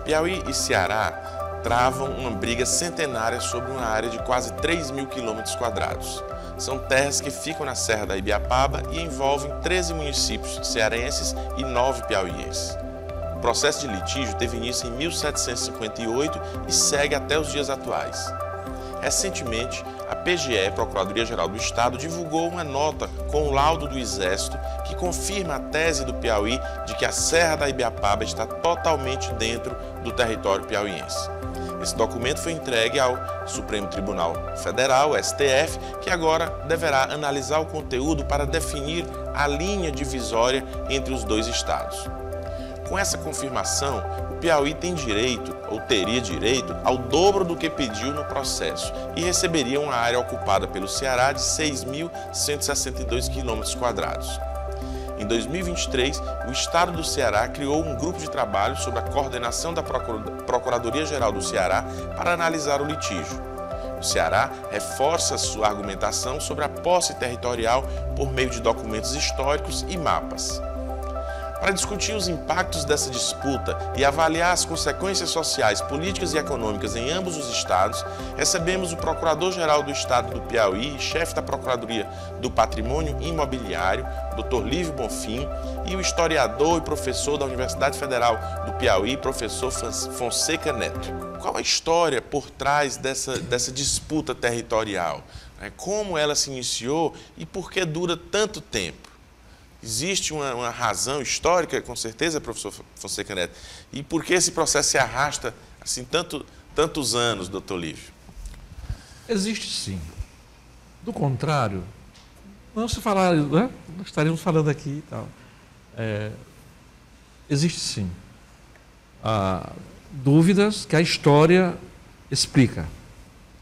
Piauí e Ceará travam uma briga centenária sobre uma área de quase 3.000 km². São terras que ficam na Serra da Ibiapaba e envolvem 13 municípios cearenses e 9 piauienses. O processo de litígio teve início em 1758 e segue até os dias atuais. Recentemente, a PGE, Procuradoria-Geral do Estado, divulgou uma nota com o laudo do Exército que confirma a tese do Piauí de que a Serra da Ibiapaba está totalmente dentro do território piauiense. Esse documento foi entregue ao Supremo Tribunal Federal, STF, que agora deverá analisar o conteúdo para definir a linha divisória entre os dois estados. Com essa confirmação, o Piauí tem direito, ou teria direito, ao dobro do que pediu no processo e receberia uma área ocupada pelo Ceará de 6.162 km². Em 2023, o Estado do Ceará criou um grupo de trabalho sob a coordenação da Procuradoria-Geral do Ceará para analisar o litígio. O Ceará reforça sua argumentação sobre a posse territorial por meio de documentos históricos e mapas. Para discutir os impactos dessa disputa e avaliar as consequências sociais, políticas e econômicas em ambos os estados, recebemos o Procurador-Geral do Estado do Piauí e chefe da Procuradoria do Patrimônio Imobiliário, Dr. Lívio Bonfim, e o historiador e professor da Universidade Federal do Piauí, professor Fonseca Neto. Qual a história por trás dessa disputa territorial? Como ela se iniciou e por que dura tanto tempo? Existe uma razão histórica, com certeza, professor Fonseca Neto. E por que esse processo se arrasta assim tantos anos, doutor Lívio? Existe sim. Do contrário, não se falar, né? Nós estaríamos falando aqui e tal. Existe sim. Dúvidas que a história explica.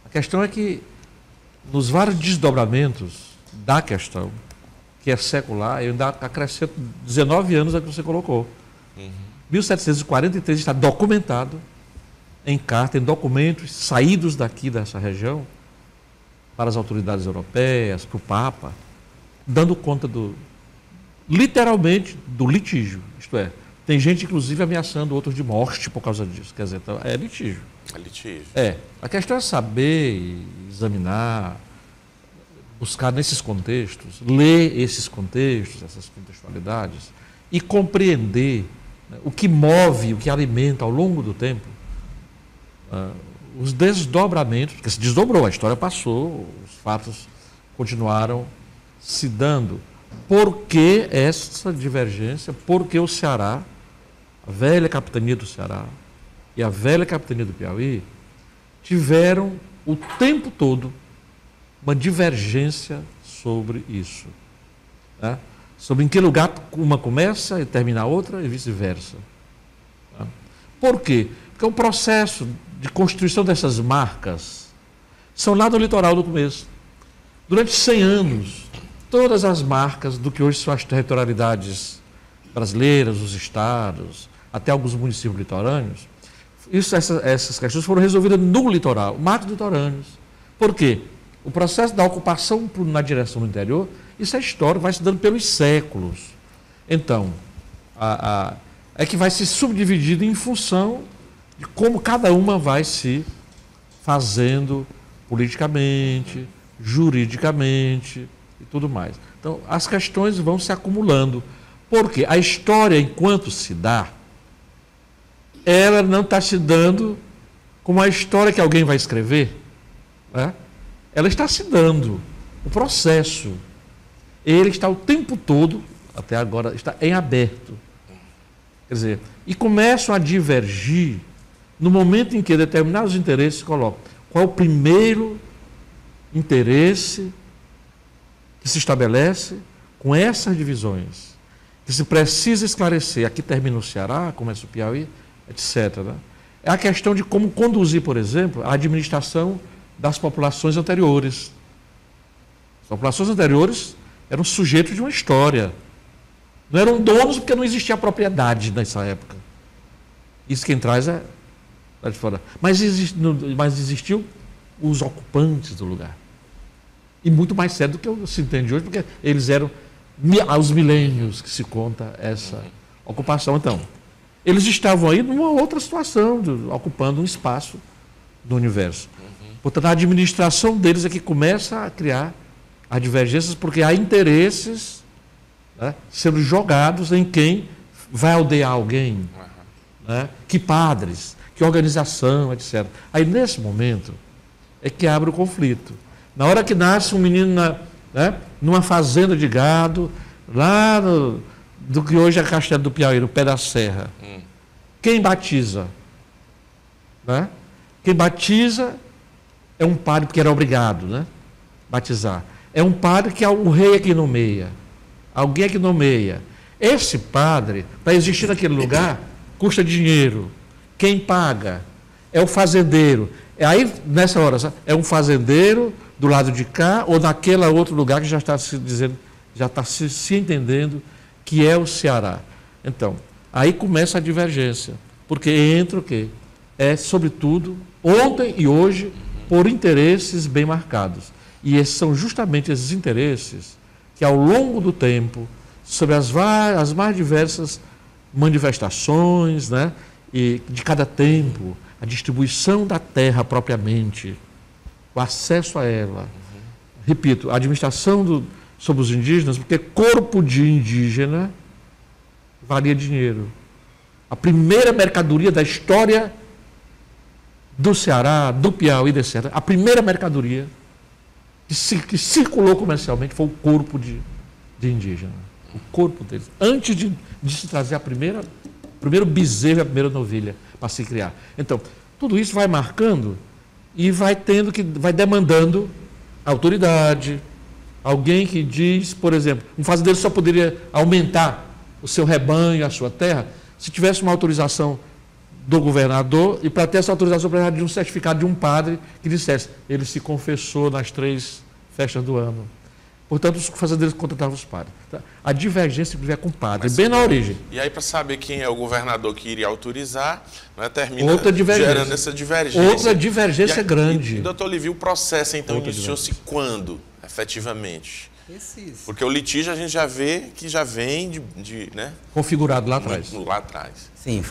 A questão é que, nos vários desdobramentos da questão, que é secular, eu ainda acrescento 19 anos a que você colocou. 1743 está documentado em carta, em documentos saídos daqui dessa região, para as autoridades europeias, para o Papa, dando conta literalmente, do litígio. Isto é, tem gente, inclusive, ameaçando outros de morte por causa disso. Quer dizer, então, é litígio. É litígio. A questão é saber e examinar, buscar nesses contextos, ler esses contextos, essas contextualidades e compreender, né, o que move, o que alimenta ao longo do tempo os desdobramentos, porque se desdobrou, a história passou, os fatos continuaram se dando. Por que essa divergência? Porque o Ceará, a velha capitania do Ceará e a velha capitania do Piauí tiveram o tempo todo uma divergência sobre isso, né? Sobre em que lugar uma começa e termina a outra e vice-versa. Tá? Por quê? Porque o processo de constituição dessas marcas são lá no litoral do começo. Durante 100 anos, todas as marcas do que hoje são as territorialidades brasileiras, os estados, até alguns municípios litorâneos, essas questões foram resolvidas no litoral, marcos litorâneos. Por quê? O processo da ocupação na direção do interior, isso é histórico, vai se dando pelos séculos. Então, é que vai se subdividindo em função de como cada uma vai se fazendo politicamente, juridicamente e tudo mais. Então, as questões vão se acumulando. Porque a história, enquanto se dá, ela não está se dando como a história que alguém vai escrever, né? Ela está se dando. O processo, ele está o tempo todo, até agora, está em aberto. Quer dizer, e começam a divergir no momento em que determinados interesses se colocam. Qual é o primeiro interesse que se estabelece com essas divisões? Que se precisa esclarecer, aqui termina o Ceará, começa o Piauí, etc. Né? É a questão de como conduzir, por exemplo, a administração das populações anteriores. As populações anteriores eram sujeitos de uma história. Não eram donos porque não existia propriedade nessa época. Isso quem traz é lá de fora. Mas existiam os ocupantes do lugar. E muito mais sério do que se entende hoje, porque eles eram aos milênios que se conta essa ocupação. Então, Eles estavam aí numa outra situação, ocupando um espaço do universo. Portanto, a administração deles é que começa a criar as divergências, porque há interesses, né, sendo jogados em quem vai aldear alguém, né, que padres, que organização, etc. Aí, nesse momento, é que abre o conflito. Na hora que nasce um menino numa fazenda de gado, lá do que hoje é Castelo do Piauí, no pé da serra, quem batiza? Né? Quem batiza é um padre, porque era obrigado, né? Batizar. É um padre que o rei é que nomeia. Alguém é que nomeia. Esse padre, para existir naquele lugar, custa dinheiro. Quem paga? É o fazendeiro. Aí, nessa hora, é um fazendeiro do lado de cá ou naquele outro lugar que já está se dizendo, já está se entendendo que é o Ceará. Então, aí começa a divergência. Porque entra o quê? É, sobretudo, ontem e hoje, por interesses bem marcados. E esses são justamente esses interesses que, ao longo do tempo, sobre as mais diversas manifestações, né, e de cada tempo, a distribuição da terra propriamente, o acesso a ela. Repito, a administração sobre os indígenas, porque corpo de indígena valia dinheiro. A primeira mercadoria da história do Ceará, do Piauí, etc. A primeira mercadoria que circulou comercialmente foi o corpo de indígena. O corpo deles. Antes de se trazer o primeiro bezerro, a primeira novilha para se criar. Então, tudo isso vai marcando e vai demandando autoridade. Alguém que diz, por exemplo, um fazendeiro só poderia aumentar o seu rebanho, a sua terra, se tivesse uma autorização do governador, e para ter essa autorização precisava de um certificado de um padre que dissesse, ele se confessou nas 3 festas do ano. Portanto, os fazendeiros contratavam os padres. A divergência é com o padre, bem na origem. E aí, para saber quem é o governador que iria autorizar, né, termina gerando essa divergência. Outra divergência grande. E, doutor Livio, o processo, então, iniciou-se quando, efetivamente? Porque o litígio a gente já vê que já vem né? Configurado lá atrás. Lá atrás. Sim.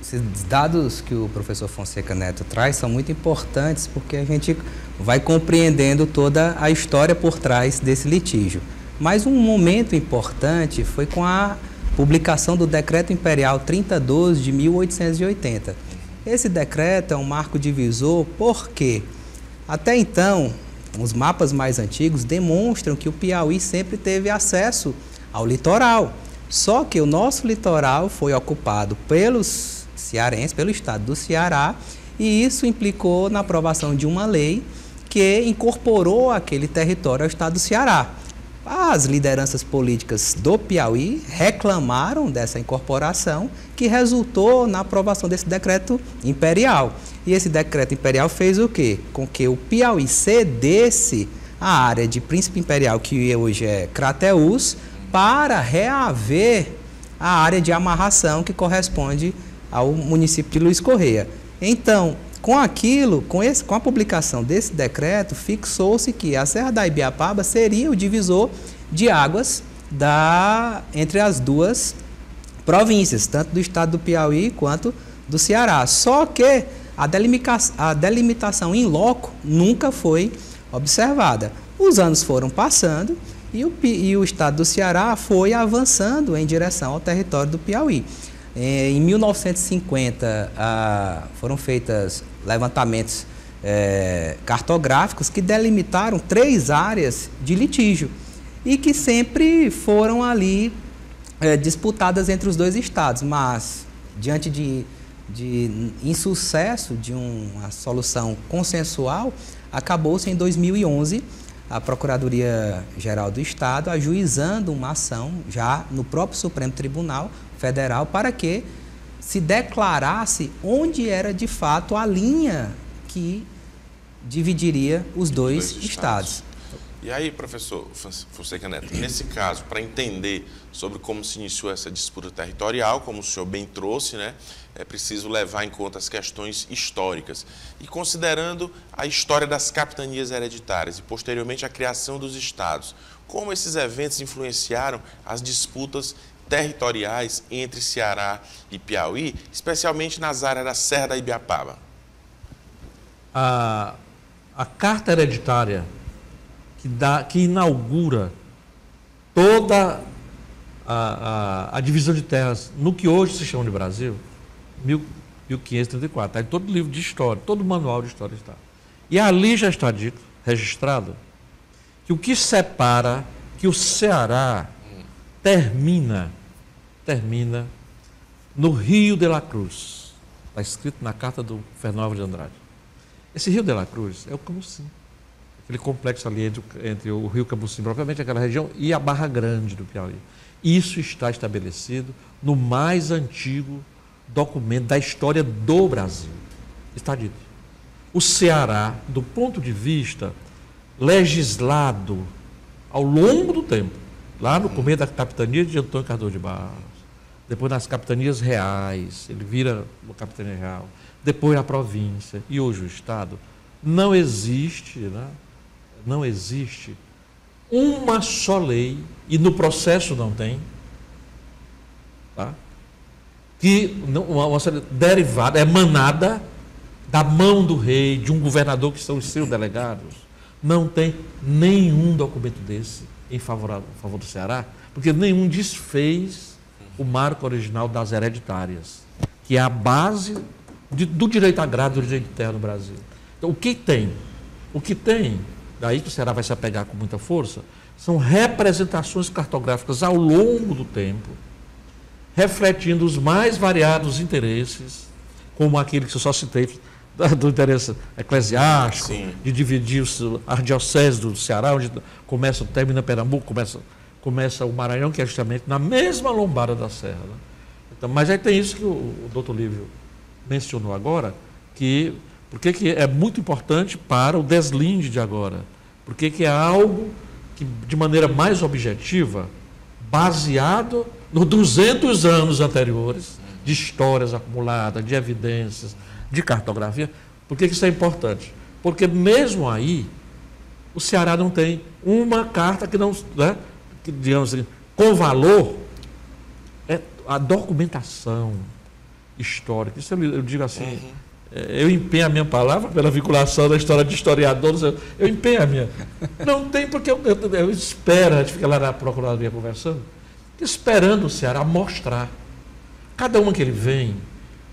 Esses dados que o professor Fonseca Neto traz são muito importantes porque a gente vai compreendendo toda a história por trás desse litígio. Mas um momento importante foi com a publicação do Decreto Imperial 3012 de 1880. Esse decreto é um marco divisor porque, até então, os mapas mais antigos demonstram que o Piauí sempre teve acesso ao litoral. Só que o nosso litoral foi ocupado pelos cearenses, pelo estado do Ceará, e isso implicou na aprovação de uma lei que incorporou aquele território ao estado do Ceará. As lideranças políticas do Piauí reclamaram dessa incorporação, que resultou na aprovação desse decreto imperial. E esse decreto imperial fez o quê? Com que o Piauí cedesse a área de Príncipe Imperial, que hoje é Crateús, para reaver a área de amarração que corresponde ao município de Luiz Correia. Então, com a publicação desse decreto, fixou-se que a Serra da Ibiapaba seria o divisor de águas entre as duas províncias, tanto do estado do Piauí quanto do Ceará. Só que a delimitação in loco nunca foi observada. Os anos foram passando e o estado do Ceará foi avançando em direção ao território do Piauí. Em 1950, foram feitos levantamentos cartográficos que delimitaram 3 áreas de litígio e que sempre foram ali disputadas entre os 2 estados, mas diante de insucesso de uma solução consensual, acabou-se em 2011 a Procuradoria-Geral do Estado ajuizando uma ação já no próprio Supremo Tribunal Federal para que se declarasse onde era de fato a linha que dividiria os dois estados. E aí, professor Fonseca Neto, nesse caso, para entender sobre como se iniciou essa disputa territorial, como o senhor bem trouxe, né, é preciso levar em conta as questões históricas. E considerando a história das capitanias hereditárias e, posteriormente, a criação dos estados, como esses eventos influenciaram as disputas territoriais entre Ceará e Piauí, especialmente nas áreas da Serra da Ibiapaba? A carta hereditária que inaugura toda a divisão de terras no que hoje se chama de Brasil, 1534, está em todo livro de história, todo manual de história está. E ali já está dito, registrado, que o que separa, que o Ceará termina no Rio de la Cruz. Está escrito na carta do Fernão Álvares de Andrade. Esse Rio de la Cruz é o Camusim, aquele complexo ali entre o Rio Camusim, propriamente aquela região, e a Barra Grande do Piauí. Isso está estabelecido no mais antigo documento da história do Brasil. Está dito. O Ceará, do ponto de vista legislado ao longo do tempo, lá no começo da capitania de Antônio Cardoso de Barros, depois nas capitanias reais, ele vira uma capitania real, depois a província e hoje o Estado, não existe uma só lei, e no processo não tem, tá? Que uma derivada, emanada da mão do rei, de um governador que são os seus delegados. Não tem nenhum documento desse em favor do Ceará, porque nenhum desfez o marco original das hereditárias, que é a base do direito agrário, do direito de terra no Brasil. Então, o que tem, daí que o Ceará vai se apegar com muita força, são representações cartográficas ao longo do tempo, refletindo os mais variados interesses, como aquele que eu só citei, do interesse eclesiástico, sim, de dividir a arquidiocese do Ceará, onde termina Pernambuco, começa o Maranhão, que é justamente na mesma lombada da serra. Né? Então, mas aí tem isso que o doutor Lívio mencionou agora, porque que é muito importante para o deslinde de agora, porque que é algo que, de maneira mais objetiva, baseado nos 200 anos anteriores, de histórias acumuladas, de evidências, de cartografia. Por que isso é importante? Porque mesmo aí, o Ceará não tem uma carta que não, né, que, digamos assim, com valor, é a documentação histórica. Isso eu digo assim, eu empenho a minha palavra pela vinculação da história de historiadores, eu empenho a minha. Não tem, porque eu espero, a gente fica lá na Procuradoria conversando, esperando o Ceará mostrar. Cada uma que ele vem,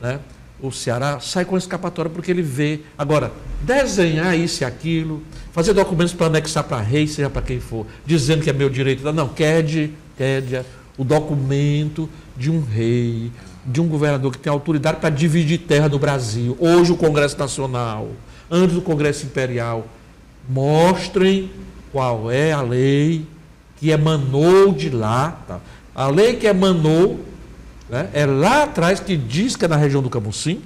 né, o Ceará sai com escapatória porque ele vê. Agora, desenhar isso e aquilo, fazer documentos para anexar para rei, seja para quem for, dizendo que é meu direito. Não, quede o documento de um rei, de um governador que tem autoridade para dividir terra do Brasil. Hoje o Congresso Nacional, antes do Congresso Imperial, mostrem qual é a lei que emanou de lá. Tá? A lei que emanou, né, é lá atrás, que diz que é na região do Camusim,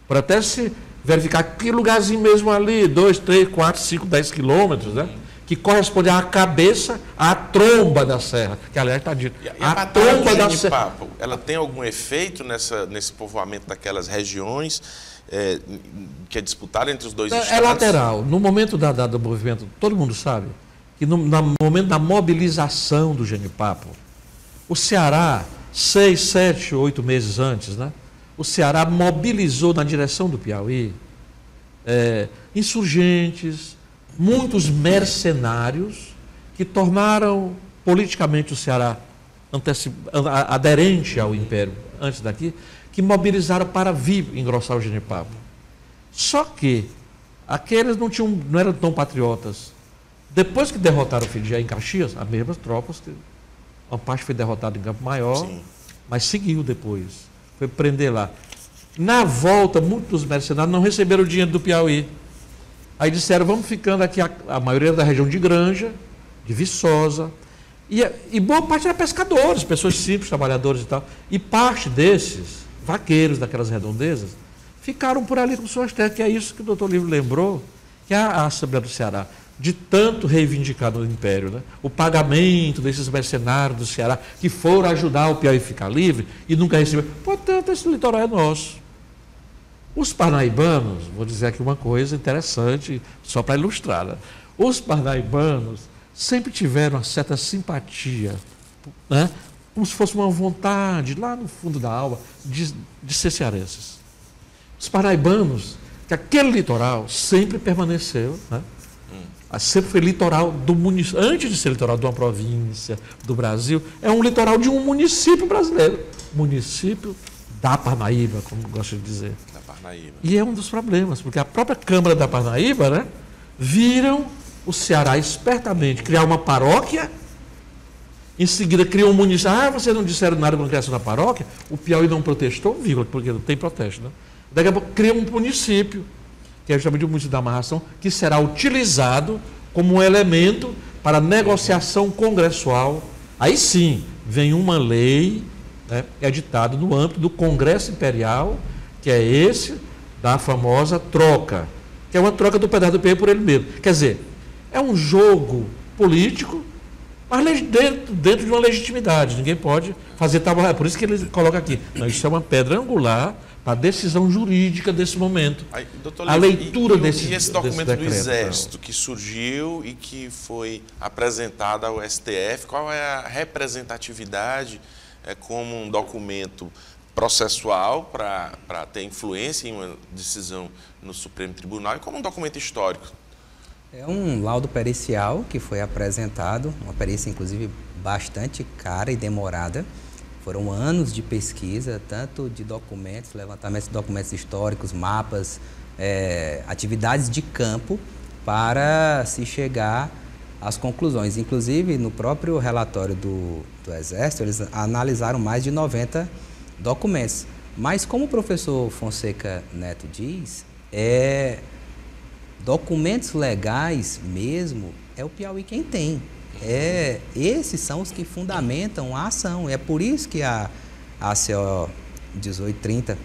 para até se verificar que lugarzinho mesmo ali, 2, 3, 4, 5, 10 quilômetros, né, que corresponde à cabeça, à tromba da serra, que aliás está dito. E a tromba da serra, ela tem algum efeito nesse povoamento daquelas regiões que é disputado entre os dois estados? É lateral. No momento do movimento, todo mundo sabe que no momento da mobilização do genipapo, o Ceará, 6, 7, 8 meses antes, né, o Ceará mobilizou na direção do Piauí insurgentes, muitos mercenários que tornaram politicamente o Ceará aderente ao Império antes daqui, que mobilizaram para vir engrossar o genipapo. Só que aqueles não eram tão patriotas. Depois que derrotaram o Filho em Caxias, as mesmas tropas, uma parte foi derrotada em Campo Maior, sim, mas seguiu depois, foi prender lá. Na volta, muitos dos mercenários não receberam o dinheiro do Piauí. Aí disseram, vamos ficando aqui, a maioria da região de Granja, de Viçosa, e boa parte era pescadores, pessoas simples, trabalhadores e tal. E parte desses, vaqueiros daquelas redondezas, ficaram por ali com suas terras, que é isso que o doutor Lívio lembrou, que é a Assembleia do Ceará, de tanto reivindicar no Império, né, o pagamento desses mercenários do Ceará, que foram ajudar o Piauí a ficar livre e nunca receberam. Portanto, esse litoral é nosso. Os parnaibanos, vou dizer aqui uma coisa interessante, só para ilustrar, né? Os parnaibanos sempre tiveram uma certa simpatia, né, como se fosse uma vontade, lá no fundo da alma, de ser cearenses. Os paraibanos, que aquele litoral sempre permaneceu, né? Sempre foi litoral do município, antes de ser litoral de uma província do Brasil, é um litoral de um município brasileiro. Município da Parnaíba, como gosto de dizer. Da Parnaíba. E é um dos problemas, porque a própria Câmara da Parnaíba, né, viram o Ceará espertamente criar uma paróquia, em seguida criou um município. Ah, vocês não disseram nada com a criação da paróquia? O Piauí não protestou, vírgula, porque não tem protesto, né? Daqui a pouco cria um município, que é justamente o município da Amarração, que será utilizado como um elemento para negociação congressual. Aí sim, vem uma lei, né, editada no âmbito do Congresso Imperial, que é esse da famosa troca, que é uma troca do pedaço do Piauí por ele mesmo. Quer dizer, é um jogo político, mas dentro de uma legitimidade. Ninguém pode fazer tal. É por isso que ele coloca aqui. Não, isso é uma pedra angular para a decisão jurídica desse momento. Aí, doutor a leitura desse esse documento desse decreto, do Exército que surgiu e que foi apresentado ao STF, qual é a representatividade como um documento processual para ter influência em uma decisão no Supremo Tribunal e como um documento histórico? É um laudo pericial que foi apresentado, uma perícia inclusive bastante cara e demorada. Foram anos de pesquisa, tanto de documentos, levantamentos de documentos históricos, mapas, atividades de campo, para se chegar às conclusões. Inclusive, no próprio relatório do Exército, eles analisaram mais de 90 documentos. Mas, como o professor Fonseca Neto diz, documentos legais mesmo, é o Piauí quem tem. Esses são os que fundamentam a ação. É por isso que a ACO 1830,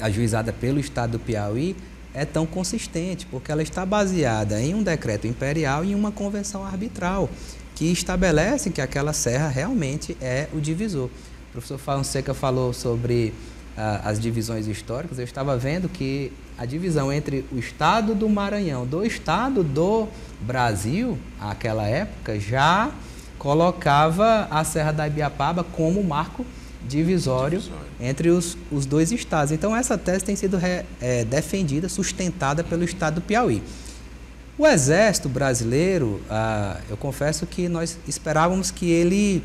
ajuizada pelo Estado do Piauí, é tão consistente, porque ela está baseada em um decreto imperial e em uma convenção arbitral, que estabelece que aquela serra realmente é o divisor. O professor Fonseca falou sobre as divisões históricas. Eu estava vendo que a divisão entre o Estado do Maranhão, do Estado do Brasil, naquela época, já colocava a Serra da Ibiapaba como marco divisório entre os dois estados. Então, essa tese tem sido defendida, sustentada pelo Estado do Piauí. O Exército brasileiro, eu confesso que nós esperávamos que ele,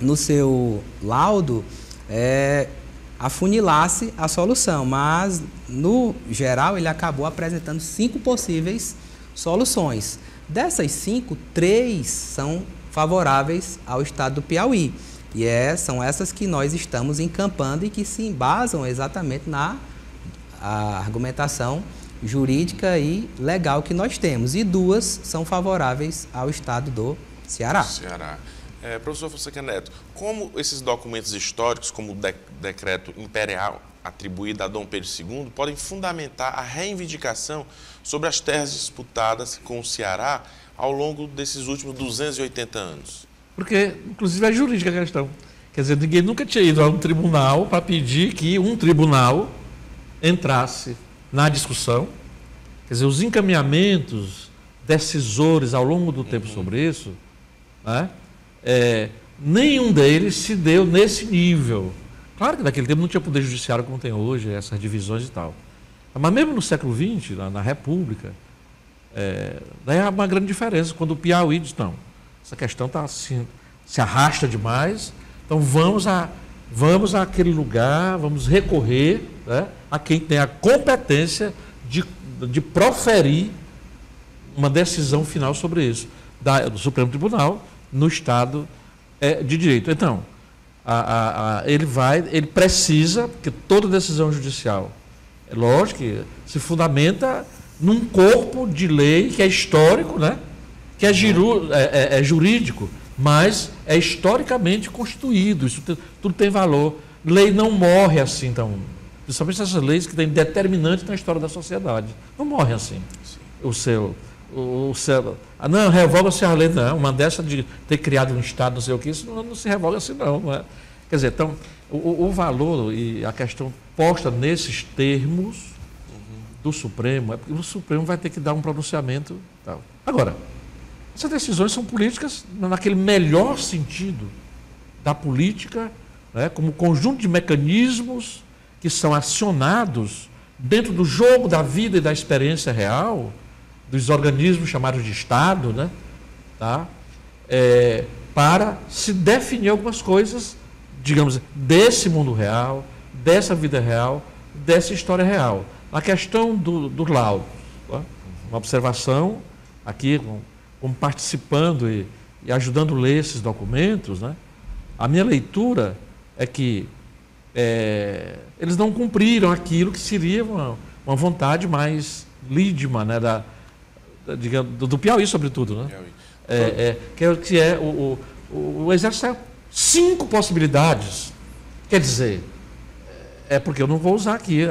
no seu laudo, afunilasse a solução, mas, no geral, ele acabou apresentando 5 possíveis soluções. Dessas 5, 3 são favoráveis ao Estado do Piauí. E são essas que nós estamos encampando e que se embasam exatamente na argumentação jurídica e legal que nós temos. E 2 são favoráveis ao Estado do Ceará. Professor Fonseca Neto, como esses documentos históricos, como o decreto imperial atribuído a Dom Pedro II, podem fundamentar a reivindicação sobre as terras disputadas com o Ceará ao longo desses últimos 280 anos? Porque, inclusive, é jurídica a questão. Quer dizer, ninguém nunca tinha ido a um tribunal para pedir que um tribunal entrasse na discussão. Quer dizer, os encaminhamentos decisores ao longo do tempo sobre isso, né? Nenhum deles se deu nesse nível. Claro que naquele tempo não tinha poder judiciário como tem hoje, essas divisões e tal. Mas mesmo no século XX, na República, daí há uma grande diferença. Quando o Piauí diz, não, essa questão se arrasta demais, então vamos àquele lugar, vamos recorrer, né, a quem tem a competência de proferir uma decisão final sobre isso, do Supremo Tribunal, no Estado de Direito. Então, ele precisa, porque toda decisão judicial, é lógico que se fundamenta num corpo de lei que é histórico, né? Que é jurídico, mas é historicamente constituído, isso tudo tem valor. Lei não morre assim, então, principalmente essas leis que têm determinante na história da sociedade. Não morre assim. Não, revoga-se a lei, não. Uma dessa de ter criado um Estado, não sei o que, isso não se revoga assim, não é? Quer dizer, então, o valor e a questão posta nesses termos do Supremo, é porque o Supremo vai ter que dar um pronunciamento. Tal. Agora, essas decisões são políticas naquele melhor sentido da política, né, como conjunto de mecanismos que são acionados dentro do jogo da vida e da experiência real, dos organismos chamados de Estado, né, tá? Para se definir algumas coisas, digamos, desse mundo real, dessa vida real, dessa história real. A questão do laudo, tá? Uma observação aqui, como participando e ajudando a ler esses documentos, né? A minha leitura é que eles não cumpriram aquilo que seria uma vontade mais lídima, né, digamos, do Piauí, sobretudo, né? Que é o Exército tem 5 possibilidades. Quer dizer, porque eu não vou usar aqui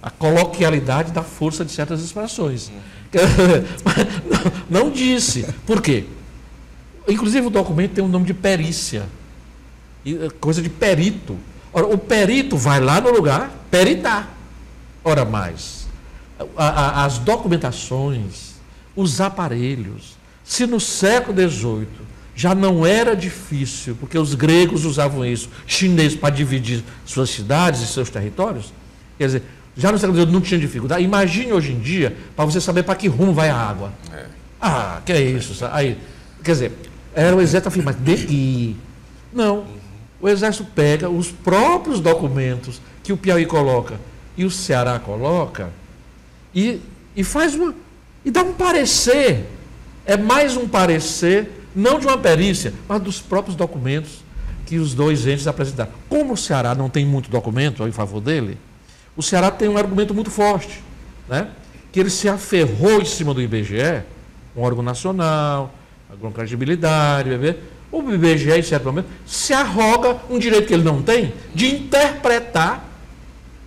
a coloquialidade da força de certas expressões. Não disse. Por quê? Inclusive o documento tem um nome de perícia, coisa de perito. Ora, o perito vai lá no lugar peritar. Ora mais, as documentações, os aparelhos, se no século XVIII já não era difícil, porque os gregos usavam isso, chineses, para dividir suas cidades e seus territórios, quer dizer, já no século XVIII não tinha dificuldade. Imagine hoje em dia, para você saber para que rumo vai a água. Que é isso? Aí, quer dizer, era o exército afirmando, daqui. Não. O exército pega os próprios documentos que o Piauí coloca e o Ceará coloca e faz e dá um parecer. É mais um parecer, não de uma perícia, mas dos próprios documentos que os dois entes apresentaram. Como o Ceará não tem muito documento em favor dele, o Ceará tem um argumento muito forte, né? Que ele se aferrou em cima do IBGE, um órgão nacional, alguma credibilidade, o IBGE, em certo momento, se arroga um direito que ele não tem de interpretar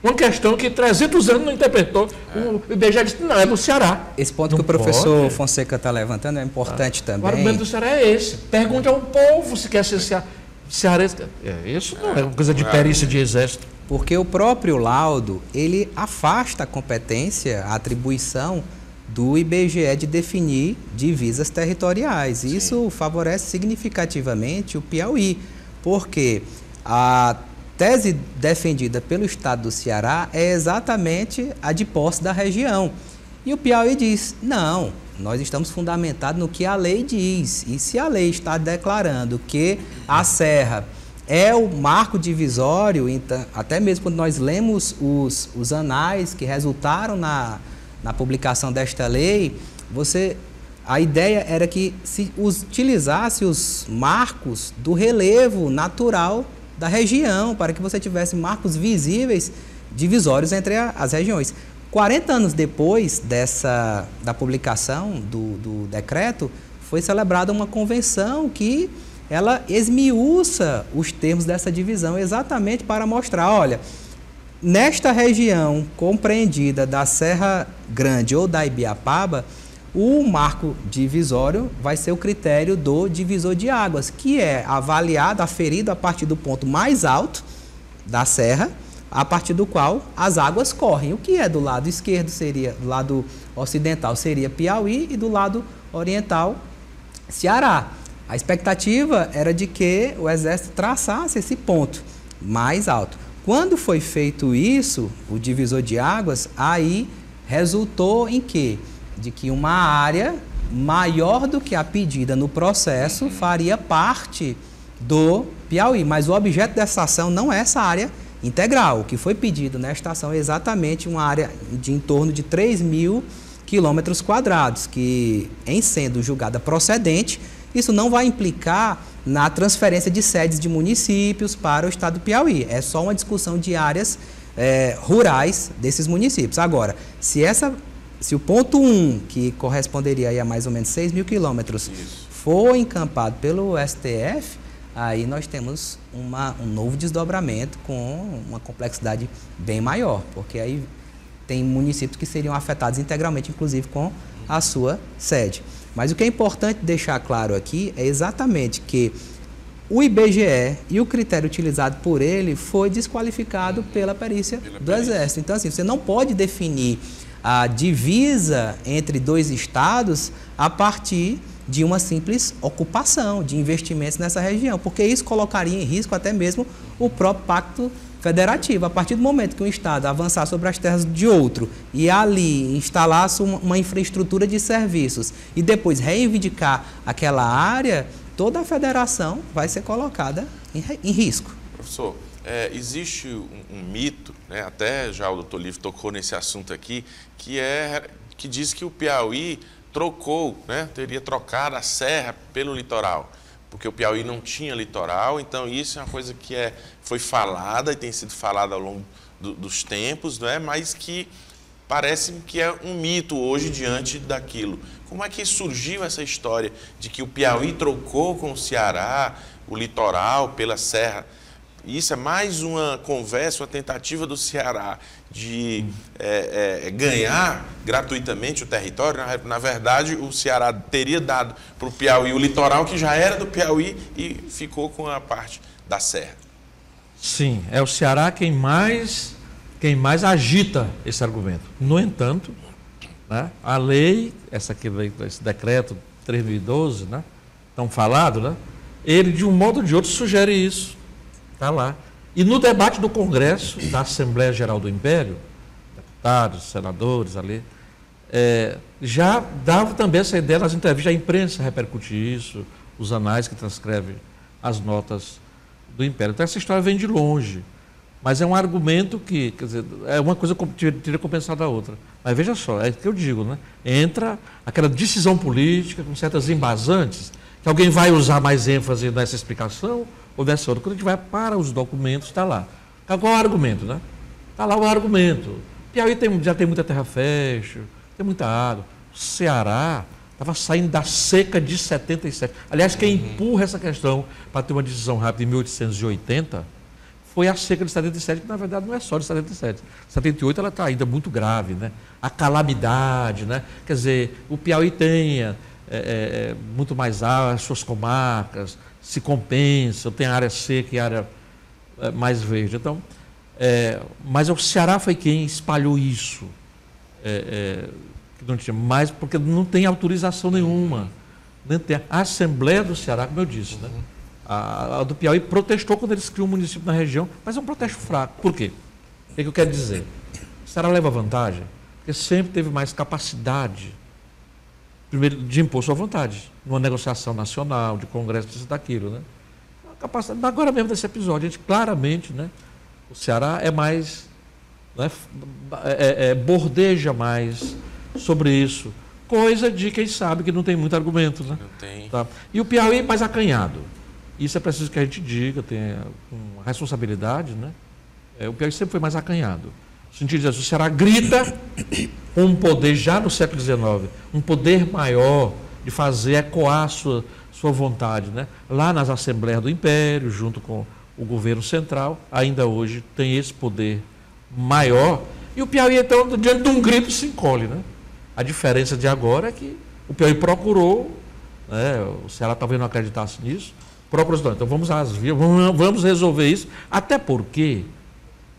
uma questão que 300 anos não interpretou. O IBGE disse, não, é do Ceará. Esse ponto não que o professor Fonseca está levantando é importante também. O argumento do Ceará é esse. Pergunte ao povo se quer ser cearense. Isso não é uma coisa de perícia de exército. Porque o próprio laudo, ele afasta a competência, a atribuição do IBGE de definir divisas territoriais. Sim. Isso favorece significativamente o Piauí, porque a tese defendida pelo Estado do Ceará é exatamente a de posse da região. E o Piauí diz, não, nós estamos fundamentados no que a lei diz. E se a lei está declarando que a serra é o marco divisório, então, até mesmo quando nós lemos os anais que resultaram na publicação desta lei, a ideia era que se utilizasse os marcos do relevo natural da região, para que você tivesse marcos visíveis, divisórios entre as regiões. 40 anos depois da publicação do decreto, foi celebrada uma convenção que ela esmiuça os termos dessa divisão, exatamente para mostrar, olha, nesta região compreendida da Serra Grande ou da Ibiapaba, o marco divisório vai ser o critério do divisor de águas, que é avaliado, aferido a partir do ponto mais alto da serra, a partir do qual as águas correm. O que é do lado esquerdo seria, do lado ocidental seria Piauí e do lado oriental Ceará. A expectativa era de que o Exército traçasse esse ponto mais alto. Quando foi feito isso, o divisor de águas, aí resultou em quê? De que uma área maior do que a pedida no processo faria parte do Piauí. Mas o objeto dessa ação não é essa área integral. O que foi pedido nesta ação é exatamente uma área de em torno de 3.000 quilômetros quadrados, que, em sendo julgada procedente, isso não vai implicar na transferência de sedes de municípios para o estado do Piauí. É só uma discussão de áreas rurais desses municípios. Agora, se o ponto 1, que corresponderia aí a mais ou menos 6.000 quilômetros, for encampado pelo STF, aí nós temos um novo desdobramento com uma complexidade bem maior, porque aí tem municípios que seriam afetados integralmente, inclusive com a sua sede. Mas o que é importante deixar claro aqui é exatamente que o IBGE e o critério utilizado por ele foi desqualificado pela perícia do Exército. Então, assim, você não pode definir a divisa entre dois estados a partir de uma simples ocupação, de investimentos nessa região, porque isso colocaria em risco até mesmo o próprio pacto federativo. A partir do momento que um Estado avançar sobre as terras de outro e ali instalar uma infraestrutura de serviços e depois reivindicar aquela área, toda a federação vai ser colocada em risco. Professor, existe um mito, né, até já o doutor Lívio tocou nesse assunto aqui, que diz que o Piauí trocou, né, teria trocado a serra pelo litoral, porque o Piauí não tinha litoral. Então isso é uma coisa que foi falada e tem sido falada ao longo dos tempos, não é? Mas que parece que é um mito hoje diante daquilo. Como é que surgiu essa história de que o Piauí trocou com o Ceará o litoral pela serra? Isso é mais uma conversa, uma tentativa do Ceará de ganhar gratuitamente o território. Na verdade, o Ceará teria dado para o Piauí o litoral, que já era do Piauí, e ficou com a parte da serra. Sim, é o Ceará quem mais agita esse argumento. No entanto, né, a lei, esse decreto 3.012, né, tão falado, né, ele de um modo ou de outro sugere isso. Está lá. E no debate do Congresso, da Assembleia Geral do Império, deputados, senadores ali, já dava também essa ideia nas entrevistas, a imprensa repercute isso, os anais que transcrevem as notas do Império. Então essa história vem de longe, mas é um argumento que, quer dizer, é uma coisa que teria compensado a outra. Mas veja só, é o que eu digo, né? Entra aquela decisão política com certas embasantes, que alguém vai usar mais ênfase nessa explicação ou dessa outra. Quando a gente vai para os documentos, está lá. Qual é o argumento, né? Está lá o argumento. Piauí já tem muita terra fértil, tem muita água. O Ceará estava saindo da seca de 77. Aliás, quem empurra essa questão para ter uma decisão rápida em 1880 foi a seca de 77, que na verdade não é só de 77. 78 ela está ainda muito grave, né? A calamidade, né? Quer dizer, o Piauí tem muito mais água, as suas comarcas se compensam, tem área seca e área mais verde. Então, mas o Ceará foi quem espalhou isso, que não tinha mais, porque não tem autorização nenhuma. Nem tem. A Assembleia do Ceará, como eu disse, né? A do Piauí protestou quando eles criam um município na região, mas é um protesto fraco. Por quê? O que eu quero dizer? O Ceará leva vantagem porque sempre teve mais capacidade, primeiro, de impor sua vontade, numa negociação nacional, de congresso, disso, daquilo, né? Agora mesmo desse episódio, a gente claramente, né, o Ceará é mais, né, bordeja mais sobre isso, coisa de quem sabe que não tem muito argumento, né? Não tem. Tá? E o Piauí é mais acanhado. Isso é preciso que a gente diga, tem uma responsabilidade, né? O Piauí sempre foi mais acanhado. No sentido de dizer, o Ceará grita com um poder, já no século XIX, um poder maior de fazer ecoar sua vontade, né? Lá nas Assembleias do Império, junto com o governo central, ainda hoje tem esse poder maior. E o Piauí, então, diante de um grito, se encolhe, né? A diferença de agora é que o Piauí procurou, né? O Ceará talvez não acreditasse nisso, procurou, então vamos às vias, vamos resolver isso, até porque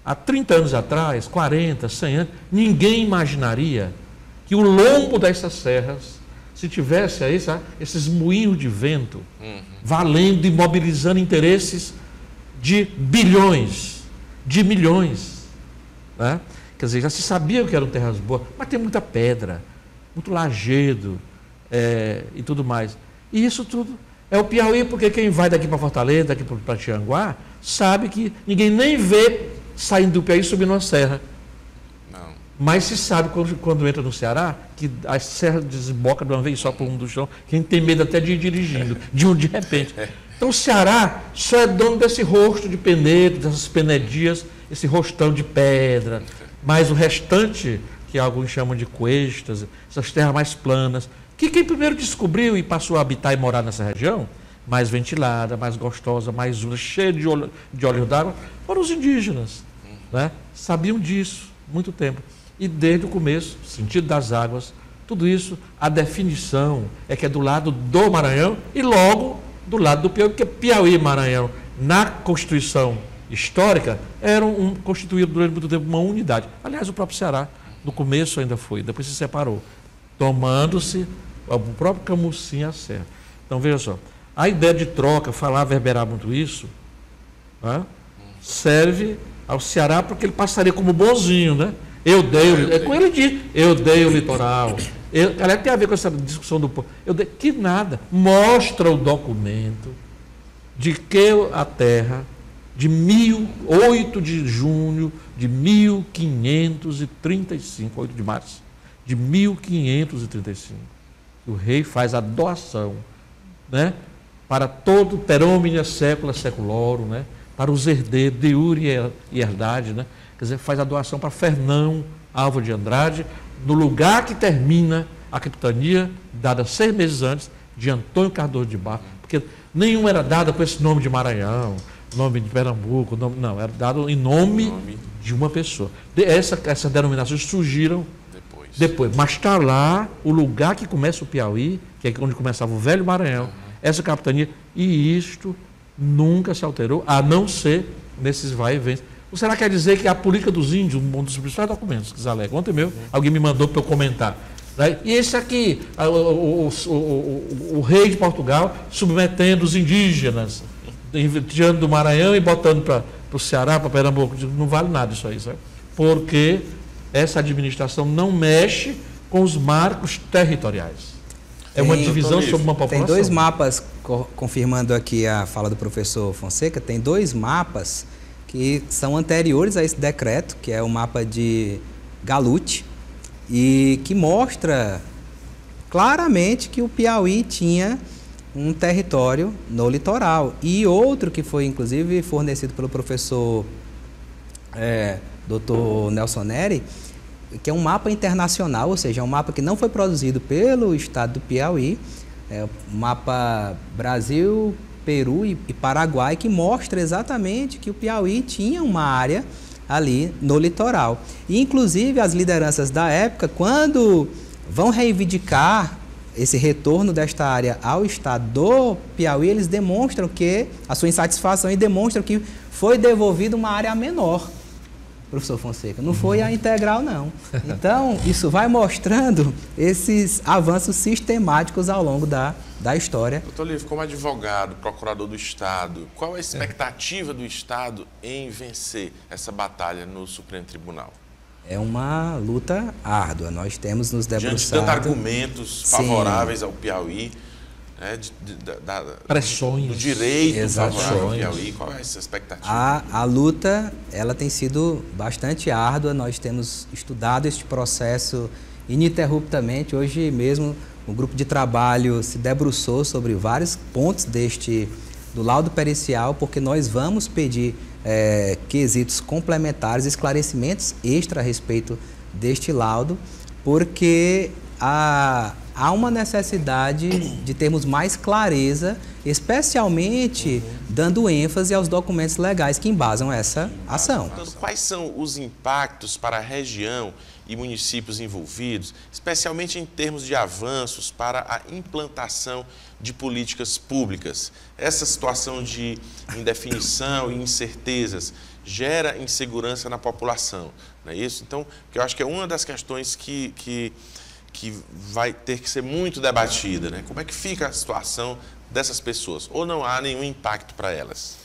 há 30 anos atrás, 40, 100 anos, ninguém imaginaria que o lombo dessas serras, se tivesse aí, sabe, esses moinhos de vento, valendo e mobilizando interesses de bilhões, de milhões, né? Quer dizer, já se sabia que eram terras boas, mas tem muita pedra, muito lajedo e tudo mais. E isso tudo é o Piauí, porque quem vai daqui para Fortaleza, daqui para Tianguá, sabe que ninguém nem vê saindo do Piauí subindo uma serra. Não. Mas se sabe quando entra no Ceará, que a serra desboca de uma vez só por um do chão, quem tem medo até de ir dirigindo, de repente. Então o Ceará só é dono desse rosto de penedo, dessas penedias, esse rostão de pedra, mas o restante, que alguns chamam de cuestas, essas terras mais planas, que quem primeiro descobriu e passou a habitar e morar nessa região, mais ventilada, mais gostosa, mais úmida, cheia de óleo d'água, foram os indígenas, né? Sabiam disso muito tempo. E desde o começo, sentido das águas, tudo isso, a definição é que é do lado do Maranhão e logo do lado do Piauí, porque Piauí e Maranhão, na Constituição histórica, eram constituídos durante muito tempo uma unidade. Aliás, o próprio Ceará, no começo ainda foi, depois se separou, tomando-se o próprio Camusim acerta. Então, veja só, a ideia de troca, falar, verberar muito isso, né, serve ao Ceará porque ele passaria como bonzinho, né? Como ele diz, eu dei o litoral. Ela tem a ver com essa discussão do povo. Que nada. Mostra o documento de que a terra, de 8 de junho de 1535, 8 de março de 1535, o rei faz a doação, né, para todo terão omnia secula seculorum, né, para os herdeiros de Uri e herdade, né, quer dizer, faz a doação para Fernão Álvaro de Andrade, no lugar que termina a capitania, dada 6 meses antes, de Antônio Cardoso de Barros, porque nenhuma era dada com esse nome de Maranhão, nome de Pernambuco, não, era dado em nome de uma pessoa. Essas denominações surgiram depois. Mas está lá o lugar que começa o Piauí, que é onde começava o Velho Maranhão, essa capitania, e isto nunca se alterou, a não ser nesses vai e vem. Ou será que quer dizer que a política dos índios, um dos principais documentos que alegam? Ontem mesmo, alguém me mandou para eu comentar. Né? E esse aqui, o rei de Portugal submetendo os indígenas, tirando do Maranhão e botando para o Ceará, para Pernambuco. Não vale nada isso aí, sabe? Porque essa administração não mexe com os marcos territoriais. É uma divisão sobre uma população. Tem 2 mapas, confirmando aqui a fala do professor Fonseca, tem 2 mapas que são anteriores a esse decreto, que é o mapa de Galute, e que mostra claramente que o Piauí tinha um território no litoral. E outro que foi, inclusive, fornecido pelo professor Dr. Nelson Neri, que é um mapa internacional, ou seja, é um mapa que não foi produzido pelo estado do Piauí, é o mapa Brasil, Peru e Paraguai, que mostra exatamente que o Piauí tinha uma área ali no litoral. E, inclusive, as lideranças da época, quando vão reivindicar esse retorno desta área ao estado do Piauí, eles demonstram que a sua insatisfação e demonstram que foi devolvida uma área menor, professor Fonseca. Não foi a integral, não. Então, isso vai mostrando esses avanços sistemáticos ao longo da história. Doutor Lívio, como advogado, procurador do Estado, qual a expectativa do Estado em vencer essa batalha no Supremo Tribunal? É uma luta árdua. Nós temos nos debruçado... Diante de tantos argumentos favoráveis ao Piauí, né, pressões, do direito favorável ao Piauí, qual é essa expectativa? A luta, ela tem sido bastante árdua. Nós temos estudado este processo ininterruptamente. Hoje mesmo, o grupo de trabalho se debruçou sobre vários pontos do laudo pericial, porque nós vamos pedir quesitos complementares, esclarecimentos extra a respeito deste laudo, porque há uma necessidade de termos mais clareza, especialmente dando ênfase aos documentos legais que embasam essa ação. Então, quais são os impactos para a região e municípios envolvidos, especialmente em termos de avanços para a implantação de políticas públicas? Essa situação de indefinição e incertezas gera insegurança na população, não é isso? Então, eu acho que é uma das questões que vai ter que ser muito debatida, né? Como é que fica a situação dessas pessoas? Ou não há nenhum impacto para elas?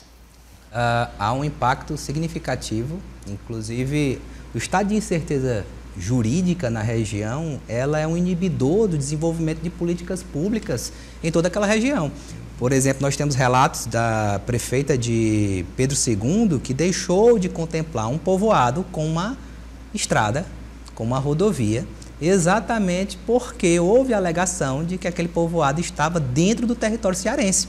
Há um impacto significativo, inclusive o estado de incerteza jurídica na região, ela é um inibidor do desenvolvimento de políticas públicas em toda aquela região. Por exemplo, nós temos relatos da prefeita de Pedro II que deixou de contemplar um povoado com uma estrada, com uma rodovia, exatamente porque houve a alegação de que aquele povoado estava dentro do território cearense.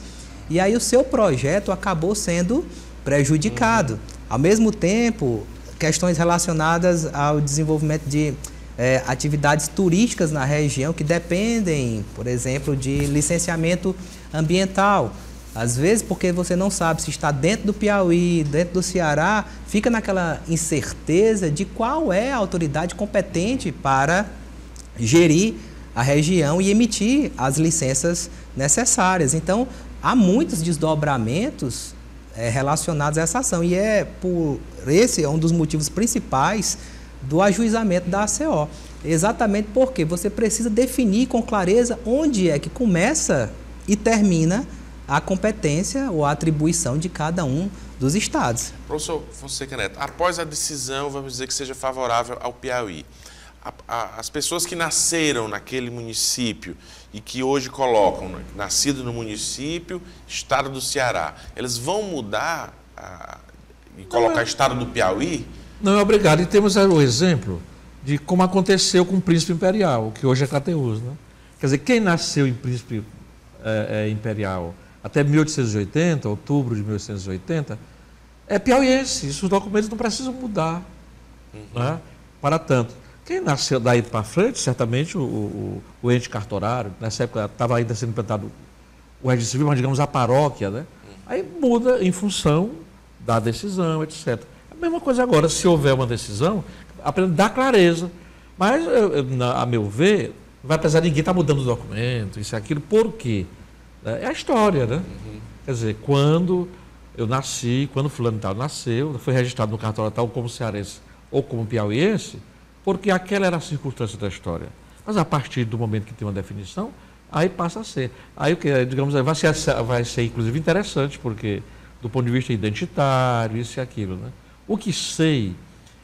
E aí o seu projeto acabou sendo prejudicado. Ao mesmo tempo, questões relacionadas ao desenvolvimento de atividades turísticas na região que dependem, por exemplo, de licenciamento ambiental. Às vezes, porque você não sabe se está dentro do Piauí, dentro do Ceará, fica naquela incerteza de qual é a autoridade competente para gerir a região e emitir as licenças necessárias. Então, há muitos desdobramentos relacionados a essa ação. E esse é um dos motivos principais do ajuizamento da ACO. Exatamente porque você precisa definir com clareza onde é que começa e termina a competência ou a atribuição de cada um dos estados. Professor Fonseca Neto, após a decisão, vamos dizer que seja favorável ao Piauí, as pessoas que nasceram naquele município e que hoje colocam, nascido no município, estado do Ceará, eles vão mudar e colocar estado do Piauí? Não é obrigado. E temos o exemplo de como aconteceu com o Príncipe Imperial, que hoje é Crateús, né? Quer dizer, quem nasceu em Príncipe Imperial até 1880, outubro de 1880, é piauiense. Os documentos não precisam mudar, né, para tanto. Quem nasceu daí para frente, certamente o ente cartorário, nessa época estava ainda sendo implantado o registro civil, mas digamos a paróquia, né? Aí muda em função da decisão, etc. A mesma coisa agora, se houver uma decisão, dá clareza. Mas, a meu ver, não vai precisar ninguém estar mudando o documento, isso e aquilo. Por quê? É a história, né? Quer dizer, quando eu nasci, quando fulano tal nasceu, foi registrado no cartório tal como cearense ou como piauiense, porque aquela era a circunstância da história. Mas a partir do momento que tem uma definição, aí passa a ser. Aí, digamos, vai ser inclusive interessante, porque do ponto de vista identitário, isso e aquilo, né? O que sei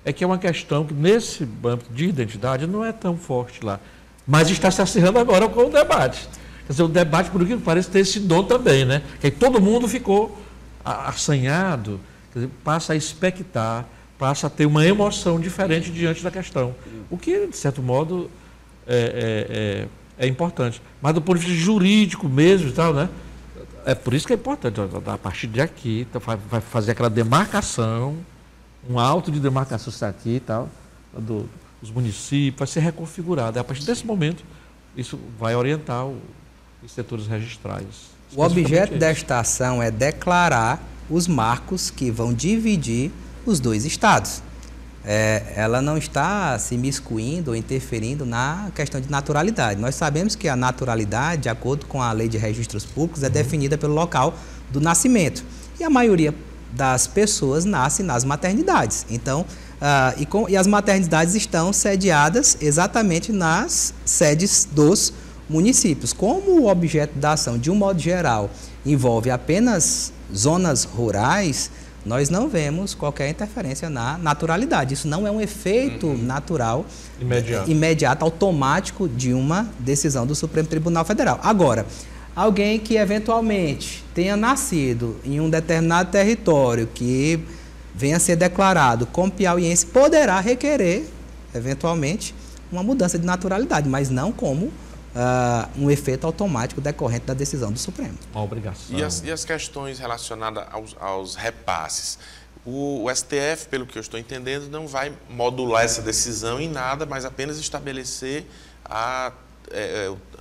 é que é uma questão que nesse âmbito de identidade não é tão forte lá, mas está se acirrando agora com o debate. Quer dizer, o debate, por que parece, ter esse dom também, né? Que aí todo mundo ficou assanhado, quer dizer, passa a expectar, passa a ter uma emoção diferente diante da questão. O que, de certo modo, é importante. Mas do ponto de vista jurídico mesmo e tal, né? É por isso que é importante. A partir de aqui, vai fazer aquela demarcação, um auto de demarcação está aqui e tal, dos municípios, vai ser reconfigurado. A partir desse momento, isso vai orientar os setores registrais. O objeto desta ação é declarar os marcos que vão dividir os dois estados. Ela não está se miscuindo ou interferindo na questão de naturalidade. Nós sabemos que a naturalidade, de acordo com a Lei de Registros Públicos, é definida pelo local do nascimento. E a maioria das pessoas nasce nas maternidades. Então, e as maternidades estão sediadas exatamente nas sedes dos municípios. Como o objeto da ação, de um modo geral, envolve apenas zonas rurais, nós não vemos qualquer interferência na naturalidade. Isso não é um efeito natural, imediato, automático de uma decisão do Supremo Tribunal Federal. Agora, alguém que eventualmente tenha nascido em um determinado território que venha a ser declarado como piauiense, poderá requerer, eventualmente, uma mudança de naturalidade, mas não como um efeito automático decorrente da decisão do Supremo. Uma obrigação. E as questões relacionadas aos repasses? O STF, pelo que eu estou entendendo, não vai modular essa decisão em nada, mas apenas estabelecer a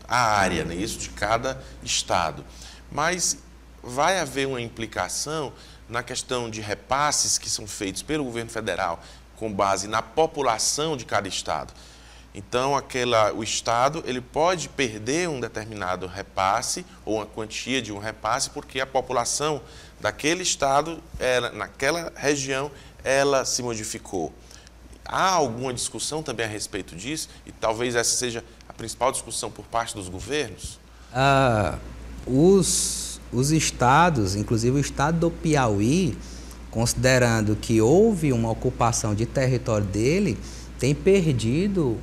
área, né, isso de cada estado. Mas vai haver uma implicação na questão de repasses que são feitos pelo governo federal com base na população de cada estado. Então, o estado ele pode perder um determinado repasse ou uma quantia de um repasse porque a população daquele estado, naquela região, ela se modificou. Há alguma discussão também a respeito disso? E talvez essa seja a principal discussão por parte dos governos? Os estados, inclusive o estado do Piauí, considerando que houve uma ocupação de território dele, tem perdido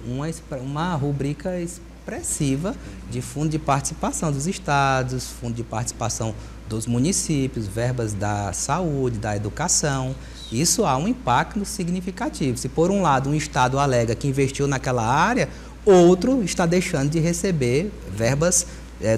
uma rubrica expressiva de fundo de participação dos estados, fundo de participação dos municípios, verbas da saúde, da educação. Isso há um impacto significativo. Se por um lado um estado alega que investiu naquela área, outro está deixando de receber verbas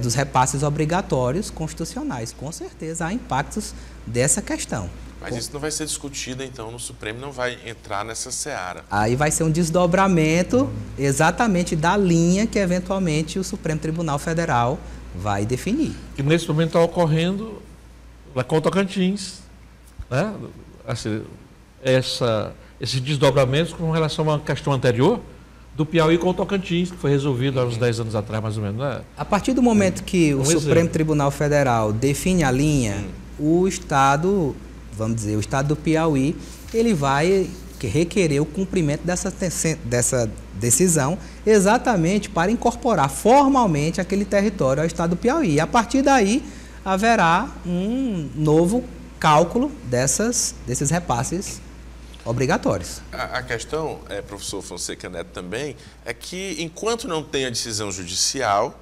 dos repasses obrigatórios constitucionais. Com certeza há impactos dessa questão. Mas isso não vai ser discutido, então, no Supremo, não vai entrar nessa seara. Aí vai ser um desdobramento exatamente da linha que, eventualmente, o Supremo Tribunal Federal vai definir. E nesse momento está ocorrendo lá com o Tocantins, né? Assim, esses desdobramentos com relação a uma questão anterior do Piauí com o Tocantins, que foi resolvido há uns 10 anos atrás, mais ou menos, né? A partir do momento que o Supremo Tribunal Federal define a linha, o Estado, vamos dizer, o Estado do Piauí, ele vai que requerer o cumprimento dessa decisão, exatamente para incorporar formalmente aquele território ao estado do Piauí. E a partir daí haverá um novo cálculo desses repasses obrigatórios. A questão, professor Fonseca Neto, também, é que enquanto não tem a decisão judicial,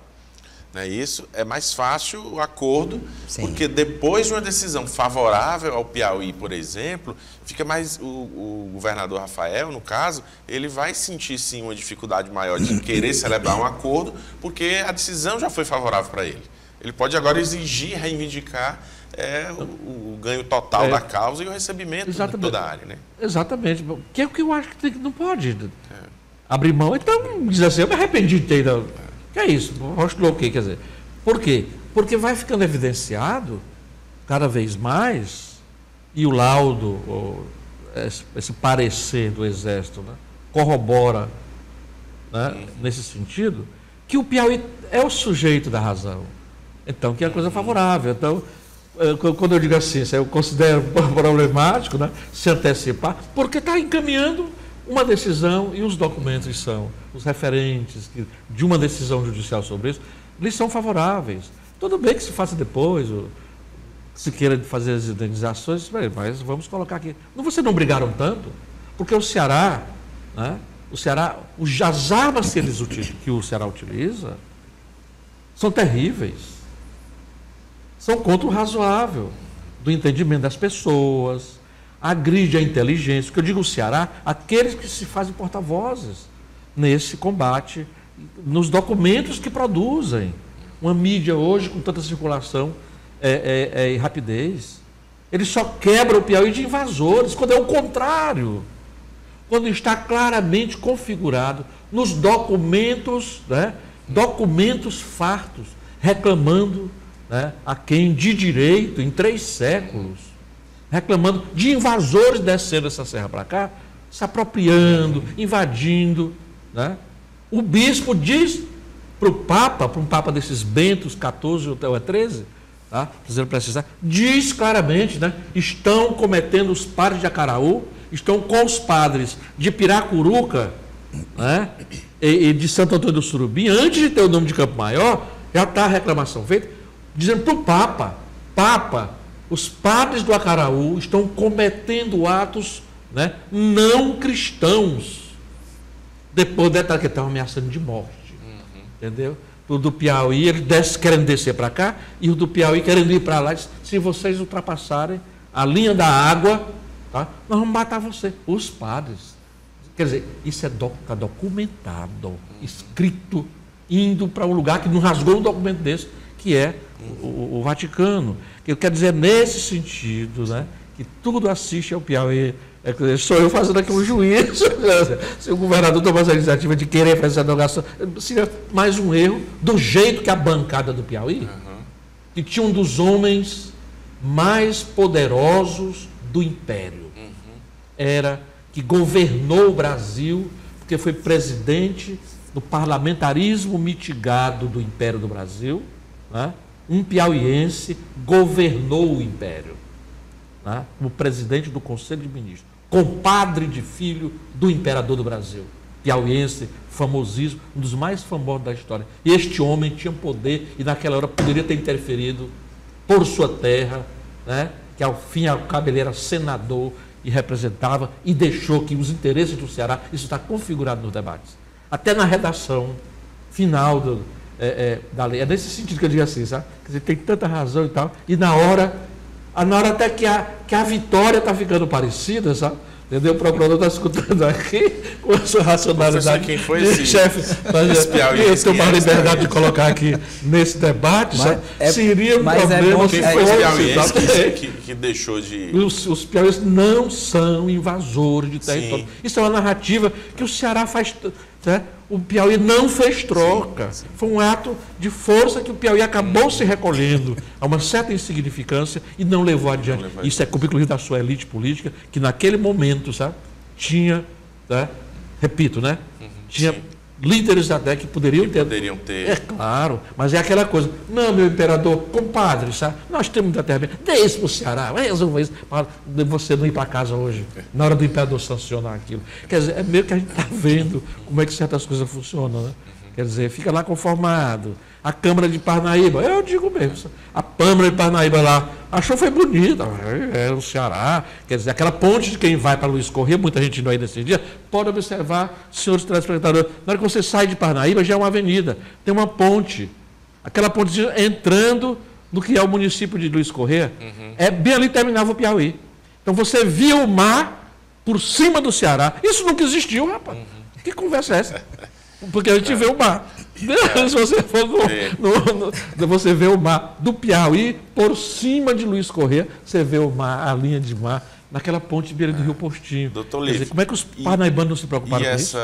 né, isso é mais fácil o acordo, sim, porque depois de uma decisão favorável ao Piauí, por exemplo, fica mais o governador Rafael, no caso, ele vai sentir sim uma dificuldade maior de querer celebrar um acordo, porque a decisão já foi favorável para ele. Ele pode agora exigir, reivindicar o ganho total da causa e o recebimento de toda a área, né? Exatamente. Que é o que eu acho que não pode abrir mão. Então, diz assim, eu me arrependi de ter ido. Que é isso? Mostra o quê? Quer dizer, por quê? Porque vai ficando evidenciado cada vez mais, e o laudo, esse parecer do Exército, né, corrobora, né, nesse sentido, que o Piauí é o sujeito da razão. Então, que é a coisa favorável. Então, quando eu digo assim, eu considero problemático, né, se antecipar, porque está encaminhando uma decisão e os documentos são, os referentes de uma decisão judicial sobre isso, eles são favoráveis. Tudo bem que se faça depois, se queira fazer as indenizações, mas vamos colocar aqui. Vocês não brigaram tanto? Porque o Ceará, né, as armas que o Ceará utiliza são terríveis. São contra o razoável do entendimento das pessoas, agride a inteligência. O que eu digo o Ceará, aqueles que se fazem porta-vozes nesse combate, nos documentos que produzem. Uma mídia hoje com tanta circulação e rapidez. Ele só quebra o Piauí de invasores, quando é o contrário. Quando está claramente configurado nos documentos, né, documentos fartos, reclamando, né, a quem de direito, em 3 séculos, reclamando de invasores descendo essa serra para cá, se apropriando, invadindo. Né? O bispo diz para um Papa desses Bentos, 14 ou 13, tá? Precisando precisar, diz claramente, né, estão cometendo os padres de Acaraú, estão com os padres de Piracuruca, né, e de Santo Antônio do Surubim, antes de ter o nome de Campo Maior, já está a reclamação feita, dizendo para o Papa, os padres do Acaraú estão cometendo atos, né, não cristãos. Depois detalhe que estavam ameaçando de morte. Entendeu? O do Piauí, eles querendo descer para cá, e o do Piauí querendo ir para lá. Se vocês ultrapassarem a linha da água, tá, nós vamos matar vocês. Os padres. Quer dizer, isso está documentado, escrito, indo para um lugar que não rasgou um documento desse, que é o Vaticano. Eu quero dizer, nesse sentido, né, que tudo assiste ao Piauí. Sou eu fazendo aqui um juízo. Se o governador tomasse a iniciativa de querer fazer essa derogação, seria mais um erro, do jeito que a bancada do Piauí, que tinha um dos mais poderosos do Império, que governou o Brasil, porque foi presidente do parlamentarismo mitigado do Império do Brasil, né? Um piauiense governou o Império, né? Como presidente do Conselho de Ministros, compadre de filho do imperador do Brasil, piauiense, famosíssimo, um dos mais famosos da história. E este homem tinha poder e naquela hora poderia ter interferido por sua terra, né? Que ao fim e ao cabo ele era senador e representava e deixou que os interesses do Ceará, isso está configurado nos debates. Até na redação final da lei. É nesse sentido que eu digo assim, sabe? Quer dizer, tem tanta razão e tal, e na hora até que a vitória está ficando parecida, sabe? Entendeu? O procurador está escutando aqui com a sua racionalidade. Quem foi esse chefe? Eu tenho uma liberdade de colocar aqui nesse debate, seria um problema. Quem foi esse piauiense que deixou de... Os piauienses não são invasores de território. Sim. Isso é uma narrativa que o Ceará faz... Né? O Piauí não fez troca. Sim. Foi um ato de força que o Piauí acabou se recolhendo a uma certa insignificância e não levou adiante. Isso é culpa, inclusive, da sua elite política, que naquele momento, sabe, tinha, né, repito, né, tinha líderes até que poderiam ter. Poderiam ter. É claro, mas é aquela coisa. Não, meu imperador, compadre, sabe? Nós temos muita terra. Dê isso para o Ceará, vai resolver isso. Para você não ir para casa hoje, na hora do imperador sancionar aquilo. Quer dizer, é meio que a gente está vendo como é que certas coisas funcionam, né? Quer dizer, fica lá conformado. A Câmara de Parnaíba, eu digo mesmo, a Câmara de Parnaíba lá, achou foi bonita, é o Ceará, quer dizer, aquela ponte de quem vai para Luiz Corrêa, muita gente não aí nesses dias, pode observar, senhores telespectadores, na hora que você sai de Parnaíba já é uma avenida, tem uma ponte, aquela ponte entrando no que é o município de Luiz Corrêa, é bem ali terminava o Piauí. Então você via o mar por cima do Ceará, isso nunca existiu, rapaz, que conversa é essa? Porque a gente vê o mar. Se você for você vê o mar do Piauí por cima de Luiz Corrêa, você vê o mar, a linha de mar, naquela ponte beira do Rio Postinho. Doutor Lívio, como é que os parnaibanos não se preocuparam com isso?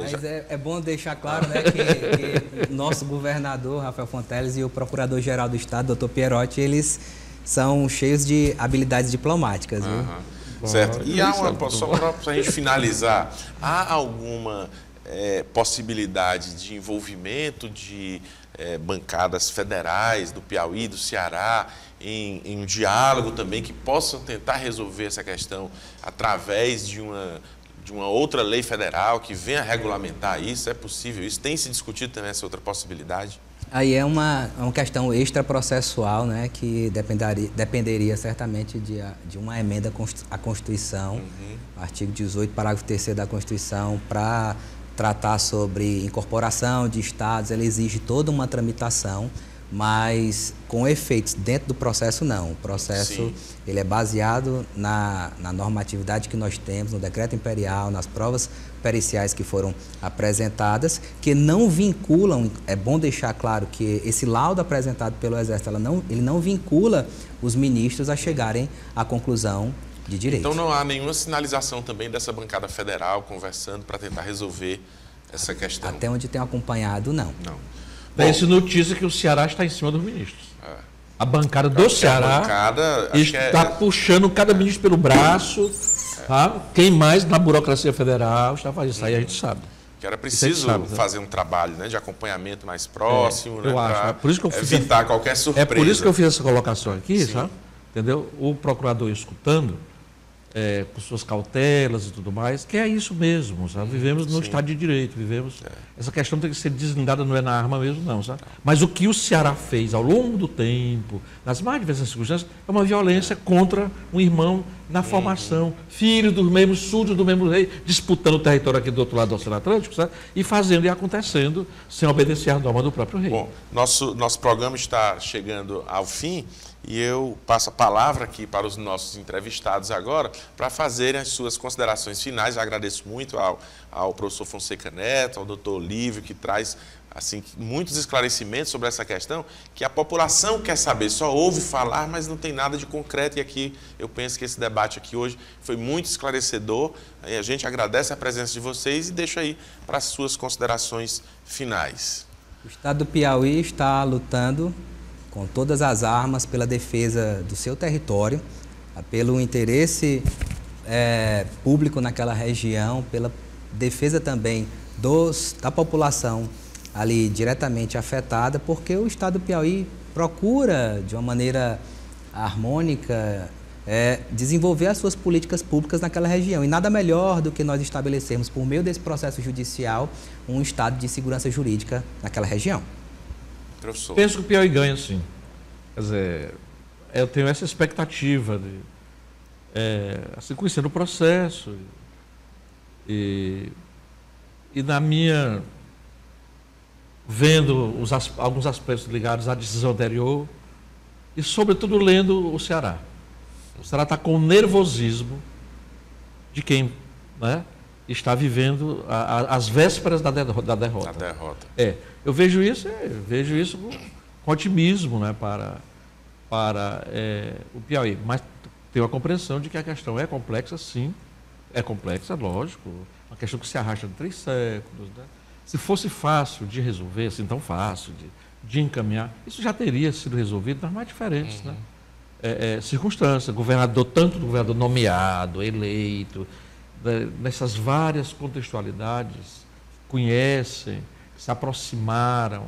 Mas é bom deixar claro, né, que o nosso governador, Rafael Fonteles, e o procurador-geral do Estado, doutor Pierotti, eles são cheios de habilidades diplomáticas. Viu? Certo. E há só para a gente finalizar, há alguma possibilidade de envolvimento de bancadas federais do Piauí, do Ceará, em um diálogo também que possam tentar resolver essa questão através de uma outra lei federal que venha regulamentar isso? É possível isso? Tem se discutido também essa outra possibilidade? Aí é uma questão extraprocessual, né, que dependeria certamente de uma emenda à Constituição, artigo 18, parágrafo 3º da Constituição, para tratar sobre incorporação de estados. Ela exige toda uma tramitação, mas com efeitos dentro do processo não. O processo ele é baseado na normatividade que nós temos, no decreto imperial, nas provas periciais que foram apresentadas, que não vinculam, é bom deixar claro que esse laudo apresentado pelo Exército, ele não vincula os ministros a chegarem à conclusão de direito. Então não há nenhuma sinalização também dessa bancada federal conversando para tentar resolver essa questão? Até onde tenho acompanhado, não. Tem-se notícia que o Ceará está em cima dos ministros. A bancada do Ceará está puxando cada ministro pelo braço. Tá? Quem mais na burocracia federal está fazendo isso aí, a gente sabe. Que era preciso fazer um trabalho, né, de acompanhamento mais próximo, eu acho. É por isso que eu evitar qualquer surpresa. É por isso que eu fiz essa colocação aqui, sabe? Entendeu? O procurador escutando, com suas cautelas e tudo mais, que é isso mesmo, sabe? Vivemos no Estado de Direito, essa questão tem que ser deslindada, não é na arma mesmo, não, sabe? Mas o que o Ceará fez ao longo do tempo, nas mais diversas circunstâncias, é uma violência contra um irmão na formação, filho dos mesmos, súditos do mesmo rei, disputando o território aqui do outro lado do Oceano Atlântico, sabe? E fazendo e acontecendo sem obedecer à norma do próprio rei. Bom, nosso programa está chegando ao fim. E eu passo a palavra aqui para os nossos entrevistados agora para fazerem as suas considerações finais. Eu agradeço muito ao professor Fonseca Neto, ao doutor Lívio, que traz assim, muitos esclarecimentos sobre essa questão, que a população quer saber, só ouve falar, mas não tem nada de concreto. E aqui eu penso que esse debate aqui hoje foi muito esclarecedor. E a gente agradece a presença de vocês e deixa aí para as suas considerações finais. O Estado do Piauí está lutando com todas as armas pela defesa do seu território, pelo interesse público naquela região, pela defesa também da população ali diretamente afetada, porque o Estado do Piauí procura, de uma maneira harmônica, desenvolver as suas políticas públicas naquela região. E nada melhor do que nós estabelecermos, por meio desse processo judicial, um estado de segurança jurídica naquela região. Professor. Penso que o Piauí ganha, sim. Quer dizer, eu tenho essa expectativa de assim, conhecendo o processo e na minha vendo alguns aspectos ligados à decisão anterior e sobretudo lendo o Ceará. O Ceará está com o nervosismo de quem, né, está vivendo as vésperas da derrota. Eu vejo isso com otimismo, né, para o Piauí. Mas tenho a compreensão de que a questão é complexa, sim. É complexa, lógico. Uma questão que se arrasta de 3 séculos. Né? Se fosse fácil de resolver, assim, tão fácil de encaminhar, isso já teria sido resolvido nas mais diferentes circunstâncias. Tanto do governador nomeado, eleito, nessas várias contextualidades, conhecem, que se aproximaram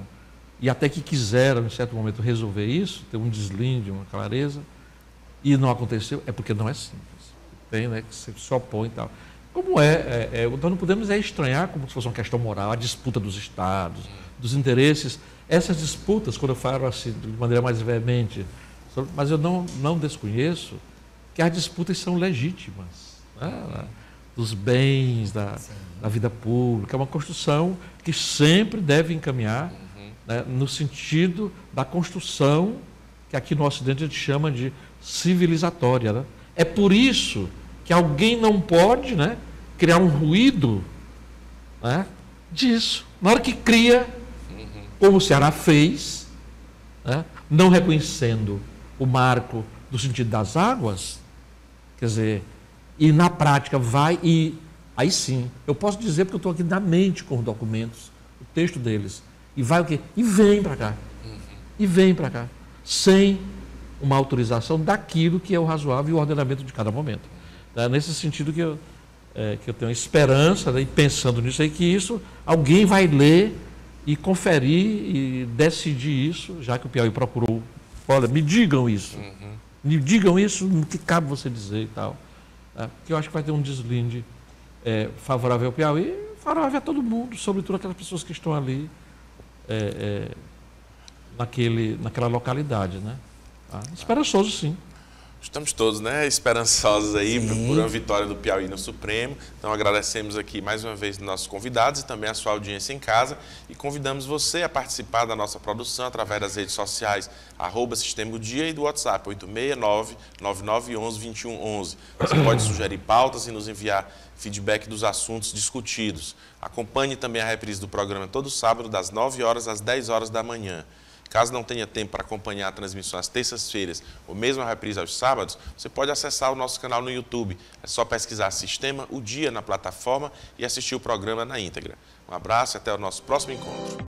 e até que quiseram, em certo momento, resolver isso, ter um deslinde, uma clareza, e não aconteceu, é porque não é simples. Tem, né, que se opõe e tal. Como nós não podemos estranhar como se fosse uma questão moral, a disputa dos estados, dos interesses. Essas disputas, quando eu falo assim, de maneira mais veemente, mas eu não desconheço que as disputas são legítimas, né? Dos bens, da vida pública. É uma construção que sempre deve encaminhar, né, no sentido da construção que aqui no Ocidente a gente chama de civilizatória, né? É por isso que alguém não pode, né, criar um ruído, né, disso. Na hora que cria, como o Ceará fez, né, não reconhecendo o marco do sentido das águas, quer dizer, e na prática vai e aí sim, eu posso dizer porque eu estou aqui na mente com os documentos, o texto deles, e vai o quê? E vem para cá, e vem para cá, sem uma autorização daquilo que é o razoável e o ordenamento de cada momento. É nesse sentido que eu tenho esperança, né, e pensando nisso aí, que isso alguém vai ler e conferir e decidir isso, já que o Piauí procurou. Olha, me digam isso, no que cabe você dizer e tal. Né, porque eu acho que vai ter um deslinde favorável ao Piauí, favorável a todo mundo, sobretudo aquelas pessoas que estão ali naquela localidade, né? Esperançoso, sim. Estamos todos, né, esperançosos aí por uma vitória do Piauí no Supremo. Então agradecemos aqui mais uma vez nossos convidados e também a sua audiência em casa e convidamos você a participar da nossa produção através das redes sociais @Sistema o Dia e do WhatsApp 869-9911-2111. Você pode sugerir pautas e nos enviar feedback dos assuntos discutidos. Acompanhe também a reprise do programa todo sábado das 9 horas às 10 horas da manhã. Caso não tenha tempo para acompanhar a transmissão às terças-feiras ou mesmo a reprise aos sábados, você pode acessar o nosso canal no YouTube. É só pesquisar Sistema o Dia na plataforma e assistir o programa na íntegra. Um abraço e até o nosso próximo encontro.